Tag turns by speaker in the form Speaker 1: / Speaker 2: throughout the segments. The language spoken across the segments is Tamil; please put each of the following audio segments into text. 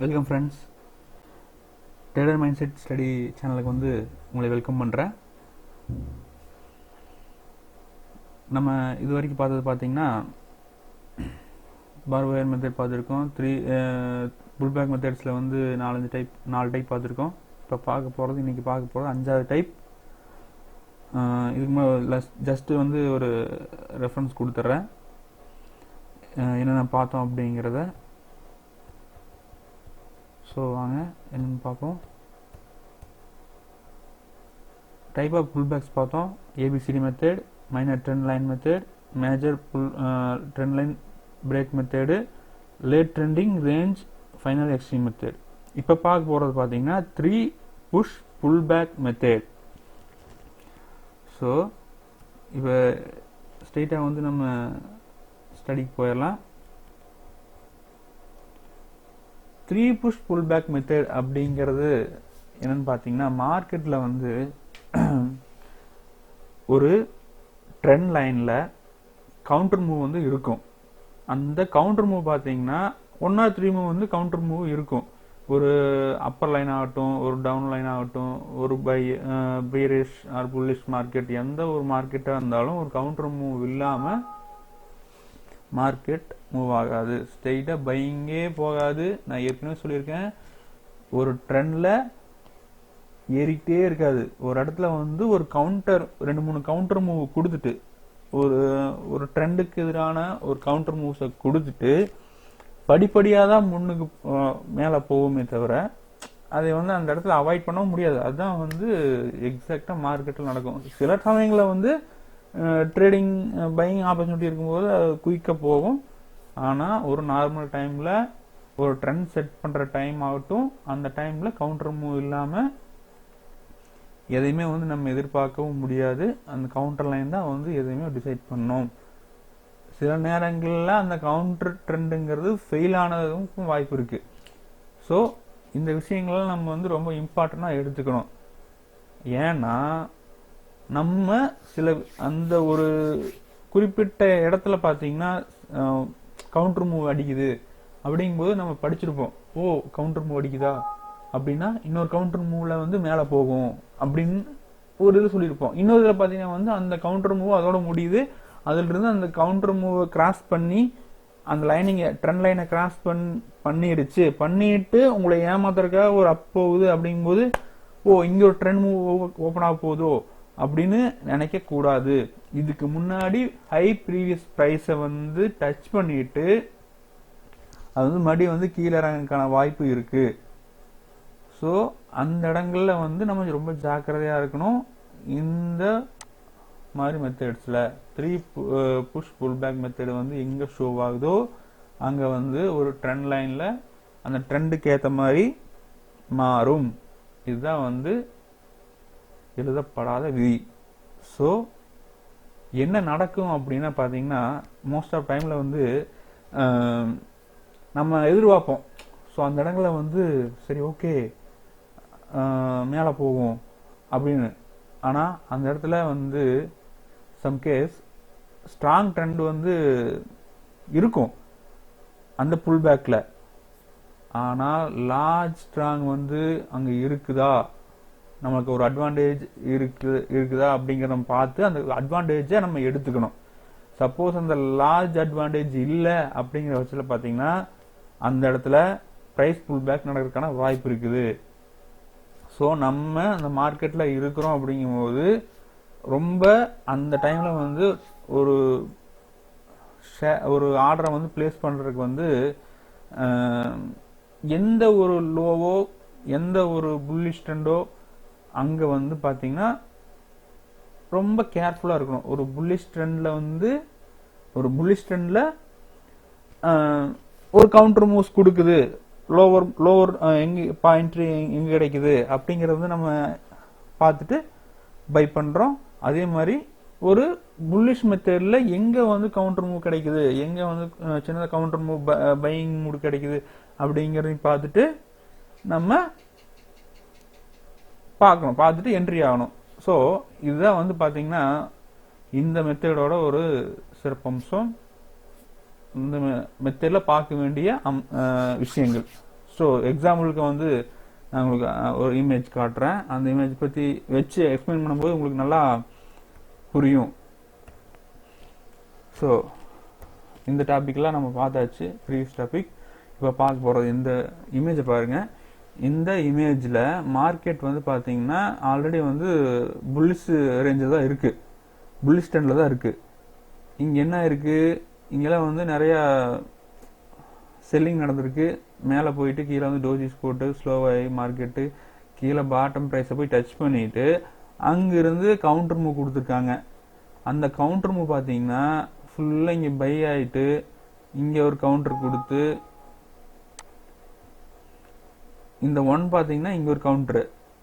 Speaker 1: Welcome friends, trader mind set study சேனலுக்கு வந்து உங்களை வெல்கம் பண்ணுறேன். நம்ம இது வரைக்கும் பார்த்தது பார்த்தீங்கன்னா பார்வேர் மெத்தட் பார்த்துருக்கோம். புல்பேக் மெத்தட்ஸில் வந்து 4 டைப் பார்த்துருக்கோம். இப்போ இன்றைக்கி பார்க்க போகிறது 5வது டைப். இதுக்கு மேலே ஜஸ்ட்டு வந்து ஒரு ரெஃபரன்ஸ் கொடுத்துட்றேன், என்னென்ன பார்த்தோம் அப்படிங்கிறத. ஸோ வாங்க என்னென்னு பார்ப்போம். டைப் ஆஃப் புல்பேக்ஸ் பார்த்தோம். ABCD method, minor trend line method, major trend line break method, late trending range, final extreme method. இப்போ பார்க்க போகிறது பார்த்தீங்கன்னா three push pullback method. So இப்போ ஸ்ட்ரெயிட்டாக வந்து நம்ம ஸ்டடிக்கு போயிடலாம். த்ரீ புஷ் புல்பேக் மெத்தட் அப்படிங்கிறது என்னன்னு பார்த்தீங்கன்னா, மார்க்கெட்டில் வந்து ஒரு ட்ரெண்ட் லைனில் கவுண்டர் மூவ் வந்து இருக்கும். அந்த கவுண்டர் மூவ் பார்த்தீங்கன்னா 1 or 3 மூவ் வந்து கவுண்டர் மூவ் இருக்கும். ஒரு அப்பர் லைன் ஆகட்டும், ஒரு டவுன் லைன் ஆகட்டும், ஒரு பீரிஷ் ஆர் புல்லிஷ் மார்க்கெட், எந்த ஒரு மார்க்கெட்டாக இருந்தாலும் ஒரு கவுண்டர் மூவ் இல்லாமல் மார்க்கெட் மூவ் ஆகாது. ஸ்ட்ரெயிட்டாக பையிங்கே போகாது. நான் ஏற்கனவே சொல்லியிருக்கேன், ஒரு ட்ரெண்டில் ஏறிக்கிட்டே இருக்காது. ஒரு இடத்துல வந்து ஒரு 2-3 கவுண்டர் மூவ் கொடுத்துட்டு, ஒரு ட்ரெண்டுக்கு எதிரான ஒரு கவுண்டர் மூவ்ஸை கொடுத்துட்டு படிப்படியாக தான் முன்னுக்கு மேலே போகுமே தவிர அதை வந்து அந்த இடத்துல அவாய்ட் பண்ண முடியாது. அதுதான் வந்து எக்ஸாக்டாக மார்க்கெட்டில் நடக்கும். சில சமயங்களில் வந்து ட்ரேடிங் பையிங் ஆப்பர்ச்சுனிட்டி இருக்கும்போது அது குயிக்காக போகும். ஆனால் ஒரு நார்மல் டைமில் ஒரு ட்ரெண்ட் செட் பண்ணுற டைம் ஆகட்டும், அந்த டைமில் கவுண்டர் மூவ் இல்லாமல் எதையுமே வந்து நம்ம எதிர்பார்க்கவும் முடியாது. அந்த கவுண்டர் லைன் தான் வந்து எதையுமே டிசைட் பண்ணணும். சில நேரங்களில் அந்த கவுண்டர் ட்ரெண்டுங்கிறது ஃபெயில் ஆனதுக்கும் வாய்ப்பு இருக்கு. ஸோ இந்த விஷயங்களை நம்ம வந்து ரொம்ப இம்பார்ட்டண்டாக எடுத்துக்கணும். ஏன்னா நம்ம அந்த ஒரு குறிப்பிட்ட இடத்துல பார்த்தீங்கன்னா கவுண்டர் மூவ் அடிக்குது அப்படிங்கும்போது நம்ம படிச்சிருப்போம், கவுண்டர் மூவ் அடிக்குதா அப்படின்னா இன்னொரு கவுண்டர் மூவ்ல வந்து மேலே போகும் அப்படின்னு ஒரு இது சொல்லியிருப்போம். இன்னொரு இதில் பார்த்தீங்கன்னா வந்து அந்த கவுண்டர் மூவ் அதோட முடியுது. அதிலிருந்து அந்த கவுண்டர் மூவை கிராஸ் பண்ணி அந்த ட்ரெண்ட் லைனை கிராஸ் பண்ணிட்டு உங்களை ஏமாத்துறதுக்காக ஒரு அப் போகுது. அப்படிங்கும்போது இங்க ஒரு ட்ரெண்ட் மூவ் ஓப்பன் ஆக போகுதோ அப்படின்னு நினைக்க கூடாது. இதுக்கு முன்னாடி ஹை ப்ரீவியஸ் ப்ரைஸை வந்து டச் பண்ணிட்டு அது வந்து மறுபடியும் வந்து கீழே இறங்கக்கான வாய்ப்பு இருக்கு. ஸோ அந்த இடங்கள்ல வந்து நம்ம ரொம்ப ஜாக்கிரதையா இருக்கணும். இந்த மாதிரி மெத்தட்ஸ்ல த்ரீ புஷ் புல்பேக் மெத்தட் வந்து எங்க ஷோ ஆகுதோ அங்க வந்து ஒரு ட்ரெண்ட் லைன்ல அந்த ட்ரெண்டுக்கு ஏற்ற மாதிரி மாறும். இதுதான் வந்து எழுதப்படாத விதி. ஸோ என்ன நடக்கும் அப்படின்னா பார்த்தீங்கன்னா, மோஸ்ட் ஆஃப் டைம்ல வந்து நம்ம எதிர்பார்ப்போம். ஸோ அந்த இடங்களில் வந்து சரி ஓகே மேலே போகும் அப்படின்னு. ஆனால் அந்த இடத்துல வந்து சம் கேஸ் ஸ்ட்ராங் ட்ரெண்ட் வந்து இருக்கும் அந்த புல் பேக்ல. ஆனால் லார்ஜ் ஸ்ட்ராங் வந்து அங்கே இருக்குதா, நமக்கு ஒரு அட்வான்டேஜ் இருக்குதா அப்படிங்கிறத நம்ம பார்த்து அந்த அட்வான்டேஜை நம்ம எடுத்துக்கணும். சப்போஸ் அந்த லார்ஜ் அட்வான்டேஜ் இல்லை அப்படிங்கிற பட்சத்தில் பார்த்தீங்கன்னா அந்த இடத்துல ப்ரைஸ் புல் பேக் நடக்கிறதுக்கான வாய்ப்பு இருக்குது. ஸோ நம்ம அந்த மார்க்கெட்டில் இருக்கிறோம் அப்படிங்கும்போது ரொம்ப அந்த டைமில் வந்து ஒரு ஆர்டரை வந்து பிளேஸ் பண்ணுறதுக்கு வந்து எந்த ஒரு லோவோ எந்த ஒரு புல்லிஷ் ட்ரெண்டோ அங்கே வந்து பார்த்தீங்கன்னா ரொம்ப கேர்ஃபுல்லாக இருக்கணும். ஒரு புல்லிஷ் ட்ரெண்டில் ஒரு கவுண்டர் மூவ்ஸ் கொடுக்குது, லோவர் பாயிண்ட் எங்க கிடைக்குது அப்படிங்கறது வந்து நம்ம பார்த்துட்டு பை பண்றோம். அதே மாதிரி ஒரு புல்லிஷ் மெத்தட்ல எங்க வந்து கவுண்டர் மூவ் கிடைக்குது, எங்க வந்து சின்ன கவுண்டர் மூவ் பையிங் மூவ் கிடைக்குது அப்படிங்கறதையும் பார்த்துட்டு நம்ம பார்த்துட்டு என்ட்ரி ஆகணும். ஸோ இதுதான் வந்து பாத்தீங்கன்னா இந்த மெத்தடோட ஒரு சிறப்பம்சம், இந்த மெத்தட்ல பார்க்க வேண்டிய விஷயங்கள். ஸோ எக்ஸாம்பிளுக்கு வந்து நான் உங்களுக்கு ஒரு இமேஜ் காட்டுறேன். அந்த இமேஜ் பற்றி வச்சு எக்ஸ்பிளைன் பண்ணும்போது உங்களுக்கு நல்லா புரியும். ஸோ இந்த டாபிக்லாம் நம்ம பார்த்தாச்சு, ப்ரீவியஸ் டாபிக். இப்போ பார்க்க போகிறது இந்த இமேஜை பாருங்கள். இந்த இமேஜில் மார்க்கெட் வந்து பார்த்தீங்கன்னா ஆல்ரெடி வந்து புல்லிஷ் ரேஞ்சில் தான் இருக்குது, புல்லிஷ் ட்ரெண்டில் தான் இருக்குது. இங்கே என்ன இருக்குது, இங்கெல்லாம் வந்து நிறையா செல்லிங் நடந்திருக்கு. மேலே போயிட்டு கீழே வந்து டோஜிஸ் போட்டு ஸ்லோவாகி மார்க்கெட்டு கீழே பாட்டம் ப்ரைஸை போய் டச் பண்ணிட்டு அங்கிருந்து கவுண்டர் மூவ் கொடுத்துருக்காங்க. அந்த கவுண்டர் மூவ் பார்த்தீங்கன்னா ஃபுல்லாக இங்கே பை ஆகிட்டு இங்கே ஒரு கவுண்டர் கொடுத்து இந்த 1 பார்த்தீங்கன்னா இங்கே ஒரு கவுண்டரு,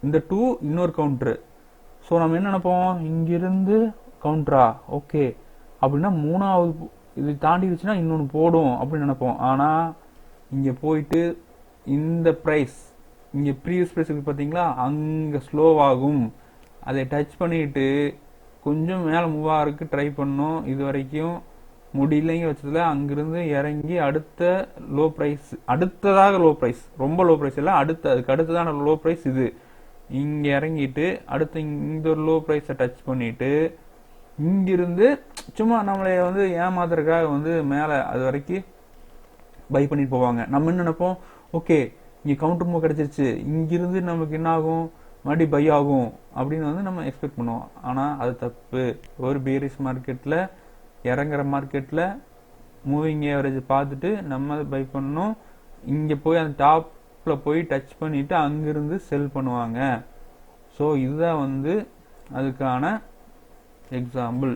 Speaker 1: இந்த 2 இன்னொரு கவுண்டரு. ஸோ நம்ம என்ன நினைப்போம், இங்கிருந்து கவுண்டரா ஓகே அப்படின்னா மூணாவது இது தாண்டிடுச்சுன்னா இன்னொன்று போடும் அப்படின்னு நினைப்போம். ஆனால் இங்கே போயிட்டு இந்த ப்ரைஸ் இங்கே ப்ரீவியஸ் ப்ரைஸ் இருக்குது பார்த்தீங்களா, அங்கே ஸ்லோவாகும். அதை டச் பண்ணிட்டு கொஞ்சம் மேலே மூவ் ஆகிறதுக்கு ட்ரை பண்ணோம். இது வரைக்கும் முடியலைங்க பட்சத்தில் அங்கிருந்து இறங்கி அடுத்த லோ ப்ரைஸ், அடுத்ததாக லோ ப்ரைஸ், ரொம்ப லோ ப்ரைஸ் இல்லை, அதுக்கு அடுத்ததான லோ ப்ரைஸ் இது. இங்கே இறங்கிட்டு அடுத்து இந்த ஒரு லோ ப்ரைஸை டச் பண்ணிட்டு இங்கிருந்து சும்மா நம்மளை வந்து ஏமாத்துறதுக்காக வந்து மேலே அது வரைக்கும் பை பண்ணிட்டு போவாங்க. நம்ம என்ன நினைப்போம், ஓகே இங்கே கவுண்டர் மூவ் கிடைச்சிருச்சு, இங்கிருந்து நமக்கு என்ன ஆகும், மறுபடியும் பை ஆகும் அப்படின்னு வந்து நம்ம எக்ஸ்பெக்ட் பண்ணுவோம். ஆனால் அது தப்பு. ஒரு பீரிஷ் மார்க்கெட்டில் இறங்குற மார்க்கெட்டில் மூவிங் ஏவரேஜ் பார்த்துட்டு நம்ம பை பண்ணணும். இங்கே போய் அந்த டாப்பில் போய் டச் பண்ணிவிட்டு அங்கிருந்து செல் பண்ணுவாங்க. ஸோ இதுதான் வந்து அதுக்கான எக்ஸாம்பிள்.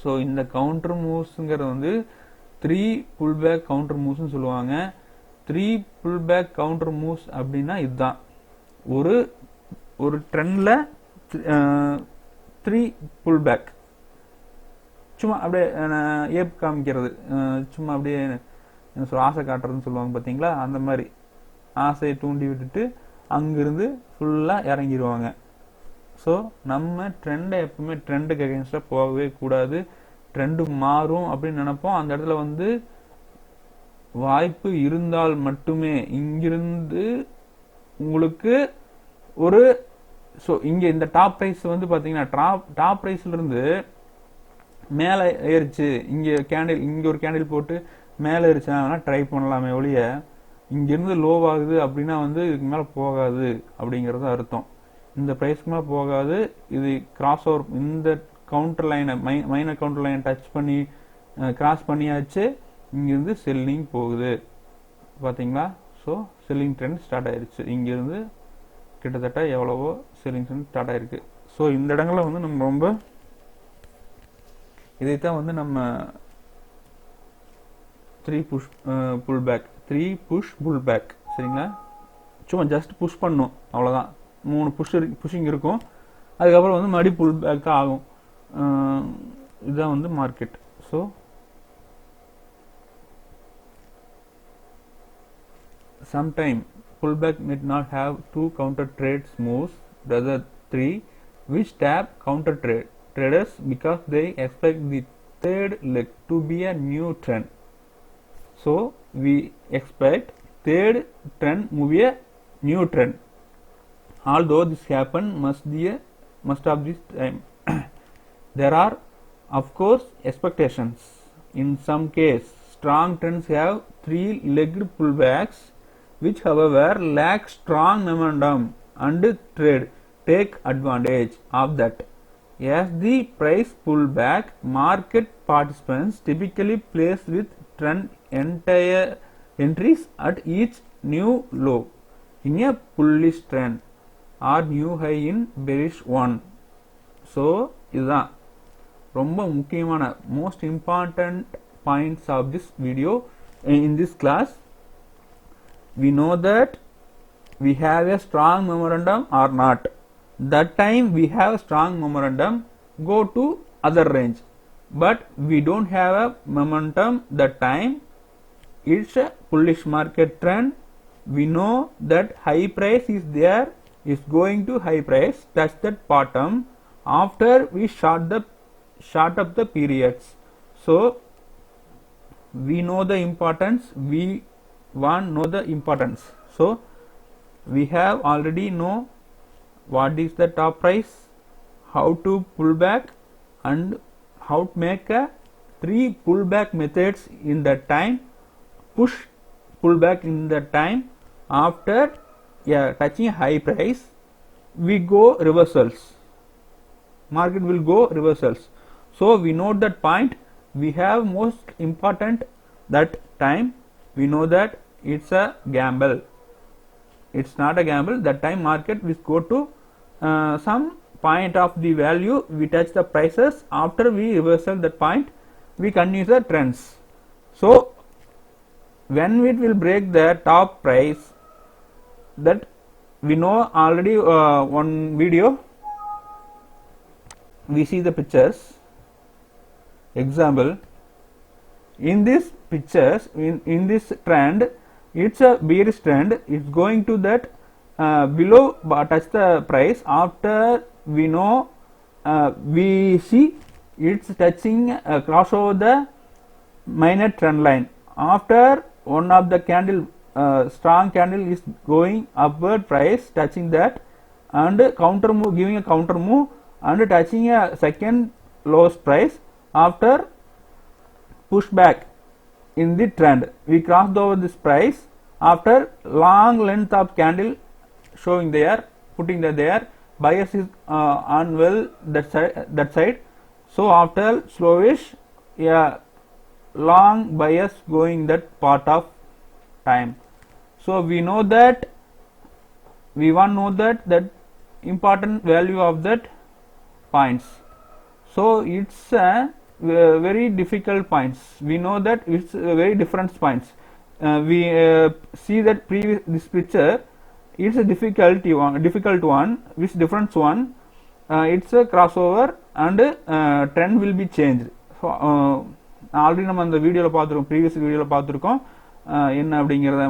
Speaker 1: ஸோ இந்த கவுண்டர் மூவ்ஸுங்கிறது வந்து 3 புல்பேக் கவுண்டர் மூவ்ஸ்ன்னு சொல்லுவாங்க. 3 புல்பேக் கவுண்டர் மூவ்ஸ் அப்படின்னா இதுதான். ஒரு ட்ரெண்டில் 3 புல்பேக், சும்மா அப்படியே ஏப் காமிக்கிறது, சும்மா அப்படியே என்ன சொல்ல ஆசை காட்டுறதுன்னு சொல்லுவாங்க பார்த்தீங்களா, அந்த மாதிரி ஆசையை தூண்டி விட்டுட்டு அங்கிருந்து ஃபுல்லாக இறங்கிடுவாங்க. ஸோ நம்ம ட்ரெண்டை எப்பவுமே ட்ரெண்டுக்கு அகேன்ஸ்டாக போகவே கூடாது. ட்ரெண்டு மாறும் அப்படின்னு நினைப்போம். அந்த இடத்துல வந்து வாய்ப்பு இருந்தால் மட்டுமே இங்கிருந்து உங்களுக்கு ஒரு ஸோ இங்கே இந்த டாப் ப்ரைஸ் வந்து பார்த்தீங்கன்னா டாப் ப்ரைஸ்லேருந்து மேலே ஏறிச்சு, இங்கே ஒரு கேண்டில் போட்டு மேலே ஏறிச்சுன்னா ட்ரை பண்ணலாமே ஒழிய இங்கேருந்து லோவாகுது அப்படின்னா வந்து இதுக்கு மேலே போகாது அப்படிங்கிறது அர்த்தம். இந்த ப்ரைஸ்க்கு மேலே போகாது. இது கிராஸ் ஓவர், இந்த கவுண்டர் லைனை மைனர் கவுண்டர் லைனை டச் பண்ணி கிராஸ் பண்ணியாச்சு, இங்கேருந்து செல்லிங் போகுது பார்த்தீங்களா. ஸோ செல்லிங் ட்ரெண்ட் ஸ்டார்ட் ஆயிடுச்சு. இங்கேருந்து கிட்டத்தட்ட எவ்வளவோ செல்லிங் ட்ரெண்ட் ஸ்டார்ட் ஆயிருக்கு. ஸோ இந்த இடங்களில் வந்து நம்ம ரொம்ப இதைத்தான் வந்து நம்ம 3 புஷ் புல்பேக் 3 புஷ் புல்பேக் சரிங்களா. சும்மா ஜஸ்ட் புஷ் பண்ணும் அவ்வளோதான். 3 புஷிங் இருக்கும், அதுக்கப்புறம் வந்து மறுபடி புல் பேக் தான் ஆகும். இதுதான் வந்து market. So sometime pullback may not have 2 counter trades moves, rather 3, which tap counter traders because they expect the third leg to be a new trend. So we expect third trend move a new trend. Although this happen must of this time, there are of course expectations. In some case, strong trends have 3-legged pullbacks, which however lack strong momentum, and trade take advantage of that. As the price pullback, market participants typically place with trend entire entries at each new low in a bullish trend or new high in bearish one. So இதுதான் ரொம்ப முக்கியமான most important points of this video. In this class we know that we have a strong momentum or not. That time we have strong momentum, go to other range, but we don't have a momentum that time. It's a bullish market trend. We know that high price is there, is going to high price, touch that bottom after we short up the periods. So we know the importance. We want know the importance. So we have already know what is the top price, how to pull back, and how to make a 3 pullback methods in the time, push pullback in the time. After touching high price, we go reversals, market will go reversals. So we note that point. We have most important that time. We know that it's a gamble. It's not a gamble. That time market will go to some point of the value. We touch the prices. After we reversal that point, we continue the trends. So when it will break the top price, that we know already. One video we see the pictures. Example, in this pictures, in this trend, it's a bearish trend. It's going to that below touch the price. After we know, we see it's touching crossover the minor trend line. After one of the candle, strong candle is going upward price, touching that, and counter move, giving a counter move, and touching a second lowest price. After pushback in the trend, we crossed over this price. After long length of candle showing there, putting that there, bias is on well that side. So after slowish, long bias going that part of time. So we know that, we want to know that important value of that points. So it's a very difficult points. We know that it's very different points. We see that previous this picture, it's a difficult one. Which difference one? It's a crossover and trend will be changed. So already நம்ம அந்த வீடியோல பார்த்திருக்கோம், previous வீடியோல பார்த்திருக்கோம். என்ன அப்படிங்கறத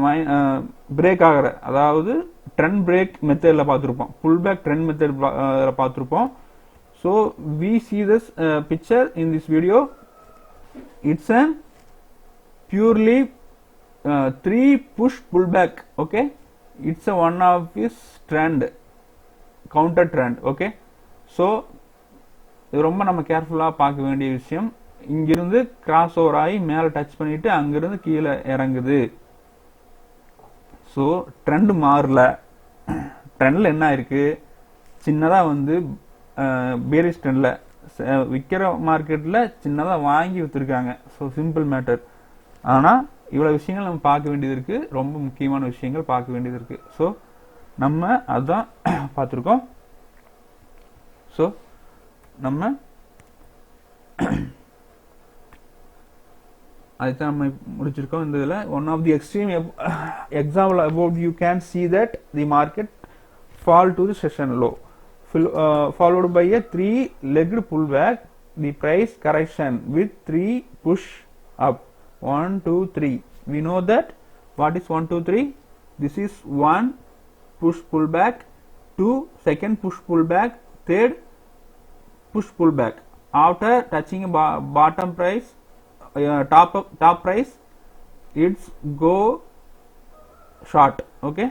Speaker 1: பிரேக் ஆகற, அதாவது ட்ரெண்ட் பிரேக் மெத்தட்ல பார்த்திருப்போம், புல் பேக் ட்ரெண்ட் மெத்தட்ல பார்த்திருப்போம். So we see this picture in this video. It's a purely 3 push pullback. Okay, it's a one of this trend, counter trend. Okay, so இது ரொம்ப நம்ம கேர்ஃபுல்லா பார்க்க வேண்டிய விஷயம். இங்கிருந்து கிராஸ் ஓவர் ஆகி மேல டச் பண்ணிட்டு அங்கிருந்து கீழே இறங்குது. ஸோ ட்ரெண்ட் மாறல. ட்ரெண்ட்ல என்ன இருக்கு, சின்னதா வந்து பேரிஷ் ட்ரெண்ட்ல விற்கிற மார்க்கெட்ல சின்னதா வாங்கி வித்துருக்காங்க. So simple matter. ஆனா இவ்வளவு விஷயங்கள் நம்ம பார்க்க வேண்டியது இருக்கு, ரொம்ப முக்கியமான விஷயங்கள் பார்க்க வேண்டியது இருக்கு. ஸோ நம்ம அதான் பார்த்துருக்கோம். ஸோ நம்ம அதுதான் நம்ம முடிச்சிருக்கோம். இந்த இதில் one of the extreme example about you can see that the market fall to the session low, followed by a 3-legged pullback, the price correction with 3 push up, 1 2 3. We know that what is 1 2 3. This is 1 push pullback, 2 second push pullback, third push pullback. After touching a bottom price, top price, it's go short. Okay,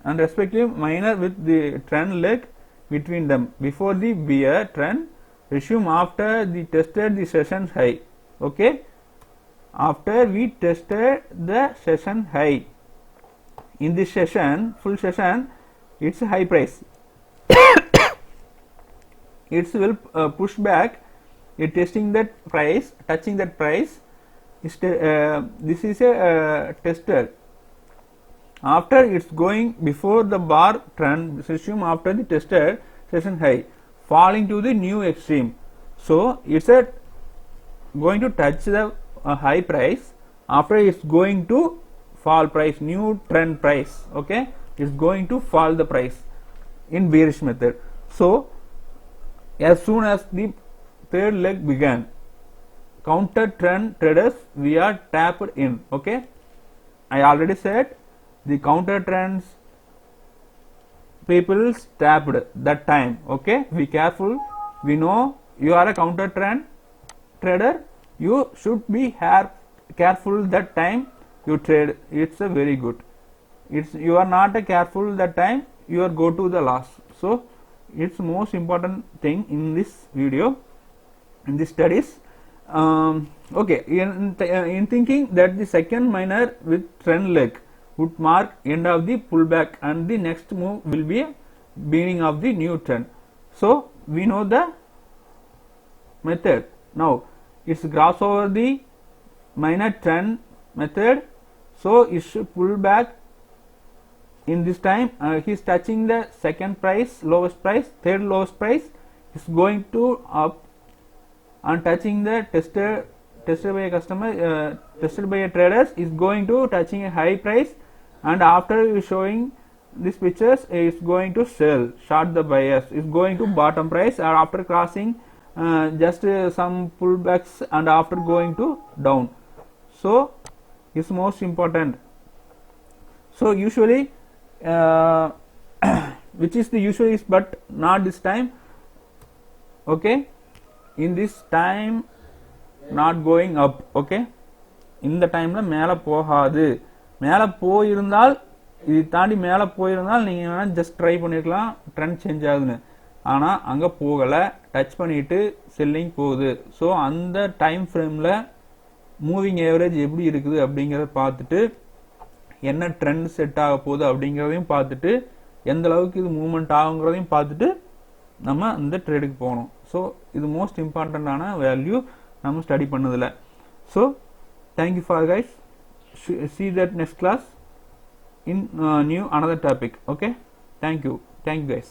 Speaker 1: and respective minor with the trend leg between them before the bear trend resume after the tested the session high. Okay, after we tested the session high, in this session, full session, it's a high price. It will push back. It testing that price, touching that price. This is a tester. After it's going before the bar trend resume after the tested session high, falling to the new extreme. So it's a going to touch the high price. After it's going to fall price, new trend price. Okay, it's going to fall the price in bearish method. So as soon as the third leg began, counter trend traders, we are tapped in. Okay, I already said the counter trends people tapped that time. Okay, be careful. We know you are a counter trend trader, you should be careful that time you trade, it's a very good. It's you are not a careful that time you are go to the loss. So it's most important thing in this video, in this studies. Okay, in thinking that the second minor with trend leg would mark end of the pullback and the next move will be beginning of the new trend. So we know the method. Now it's cross over the minor trend method, so it should pull back. In this time he is touching the second price, lowest price, third lowest price, is going to up and touching the tested by a customer, tested by a traders, is going to touching a high price, and after showing these pictures is going to sell, short the buyers, is going to bottom price, or after crossing just some pullbacks and after going to down. So is most important. So usually which is the usual is, but not this time. Okay, in this time not going up. Okay, இந்த டைம்ல மேல போகாது. மேல போயிருந்தால் இது தாண்டி மேல போயிருந்தால் நீங்க வேணா ஜஸ்ட் ட்ரை பண்ணிருக்கலாம் ட்ரெண்ட் சேஞ்ச் ஆகுதுன்னு. ஆனா அங்க போகல, டச் பண்ணிட்டு செல்லிங் போகுது. ஸோ அந்த டைம் ஃப்ரேம்ல மூவிங் ஏவரேஜ் எப்படி இருக்குது அப்படிங்கிறத பார்த்துட்டு, என்ன ட்ரெண்ட் செட் ஆக போகுது அப்படிங்கிறதையும் பார்த்துட்டு, எந்த அளவுக்கு இது மூவ்மெண்ட் ஆகுங்கிறதையும் பார்த்துட்டு நம்ம இந்த ட்ரேடுக்கு போகணும். ஸோ இது மோஸ்ட் இம்பார்ட்டண்டான வேல்யூ நம்ம ஸ்டடி பண்ணதில்லை. So thank you for guys. See that next class in new another topic. Okay, thank you guys.